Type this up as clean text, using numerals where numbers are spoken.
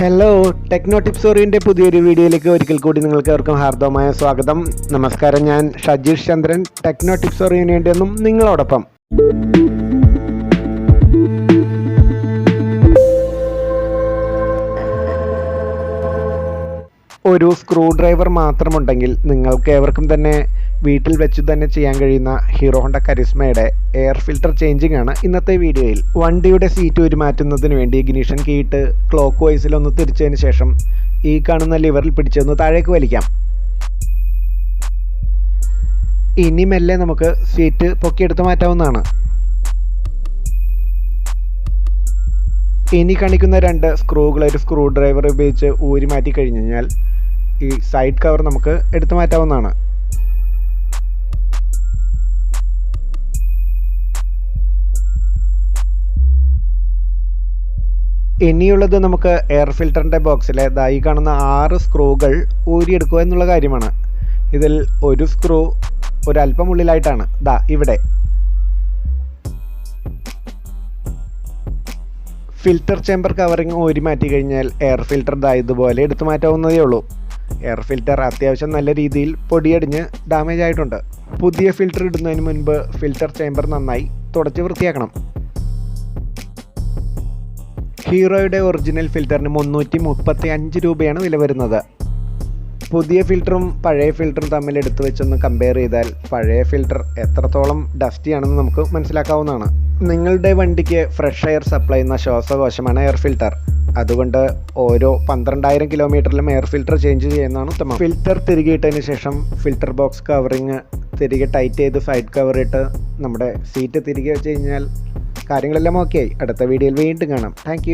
Hello, techno tips oriented പുതിയൊരു വീഡിയോയിലേക്ക് ഒരിക്കൽ കൂടി നിങ്ങൾക്ക് ഏവർക്കും ഹാർദവമായ സ്വാഗതം. നമസ്കാരം, ഞാൻ ഷജീഷ് ചന്ദ്രൻ, ടെക്നോ ടിപ്സ് ഓറിയന് വേണ്ടി എന്നും നിങ്ങളോടൊപ്പം. ഒരു സ്ക്രൂ ഡ്രൈവർ മാത്രമുണ്ടെങ്കിൽ നിങ്ങൾക്ക് ഏവർക്കും തന്നെ വീട്ടിൽ വെച്ച് തന്നെ ചെയ്യാൻ കഴിയുന്ന ഹീറോ ഹോണ്ട കരിസ്മയുടെ എയർ ഫിൽട്ടർ ചേഞ്ചിങ് ആണ് ഇന്നത്തെ വീഡിയോയിൽ. വണ്ടിയുടെ സീറ്റ് ഉരുമാറ്റുന്നതിന് വേണ്ടി ഇഗ്നിഷൻ കീയിട്ട് ക്ലോക്ക് വൈസിലൊന്ന് തിരിച്ചതിന് ശേഷം ഈ കാണുന്ന ലിവറിൽ പിടിച്ചൊന്ന് താഴേക്ക് വലിക്കാം. ഇനി മെല്ലെ നമുക്ക് സീറ്റ് പൊക്കിയെടുത്ത് മാറ്റാവുന്നതാണ്. ഇനി കാണിക്കുന്ന രണ്ട് സ്ക്രൂകൾ ഒരു സ്ക്രൂ ഡ്രൈവർ ഉപയോഗിച്ച് ഊരി മാറ്റി കഴിഞ്ഞ് കഴിഞ്ഞാൽ ഈ സൈഡ് കവർ നമുക്ക് എടുത്തു മാറ്റാവുന്നതാണ്. ഇനിയുള്ളത് നമുക്ക് എയർ ഫിൽറ്ററിൻ്റെ ബോക്സിലെ ഈ കാണുന്ന 6 സ്ക്രൂകൾ ഊരിയെടുക്കുക എന്നുള്ള കാര്യമാണ്. ഇതിൽ ഒരു സ്ക്രൂ ഒരൽപ്പം ഉള്ളിലായിട്ടാണ് ഇവിടെ. ഫിൽറ്റർ ചേമ്പർ കവറിങ് ഊരി മാറ്റി കഴിഞ്ഞാൽ എയർ ഫിൽറ്റർ ഇതുപോലെ എടുത്തു മാറ്റാവുന്നതേ ഉള്ളൂ. എയർ ഫിൽറ്റർ അത്യാവശ്യം നല്ല രീതിയിൽ പൊടിയടിഞ്ഞ് ഡാമേജ് ആയിട്ടുണ്ട്. പുതിയ ഫിൽറ്റർ ഇടുന്നതിന് മുൻപ് ഫിൽറ്റർ ചേമ്പർ നന്നായി തുടച്ച് വൃത്തിയാക്കണം. ഹീറോയുടെ ഒറിജിനൽ ഫിൽറ്ററിന് 335 രൂപയാണ് വില വരുന്നത്. പുതിയ ഫിൽറ്ററും പഴയ ഫിൽറ്ററും തമ്മിൽ എടുത്തു വെച്ചൊന്ന് കമ്പയർ ചെയ്താൽ പഴയ ഫിൽറ്റർ എത്രത്തോളം ഡസ്റ്റി ആണെന്ന് നമുക്ക് മനസ്സിലാക്കാവുന്നതാണ്. നിങ്ങളുടെ വണ്ടിക്ക് ഫ്രഷ് എയർ സപ്ലൈ ചെയ്യുന്ന ശ്വാസകോശമാണ് എയർ ഫിൽറ്റർ. അതുകൊണ്ട് ഓരോ 12,000 കിലോമീറ്ററിലും എയർ ഫിൽറ്റർ ചേഞ്ച് ചെയ്യുന്നതാണ് ഉത്തമം. ഫിൽറ്റർ തിരികെ ഇട്ടതിന് ശേഷം ഫിൽറ്റർ ബോക്സ് കവറിങ് തിരികെ ടൈറ്റ് ചെയ്ത് സൈഡ് കവർ ഇട്ട് നമ്മുടെ സീറ്റ് തിരികെ വെച്ച് കഴിഞ്ഞാൽ കാര്യങ്ങളെല്ലാം ഓക്കെ ആയി. അടുത്ത വീഡിയോയിൽ വീണ്ടും കാണാം. താങ്ക്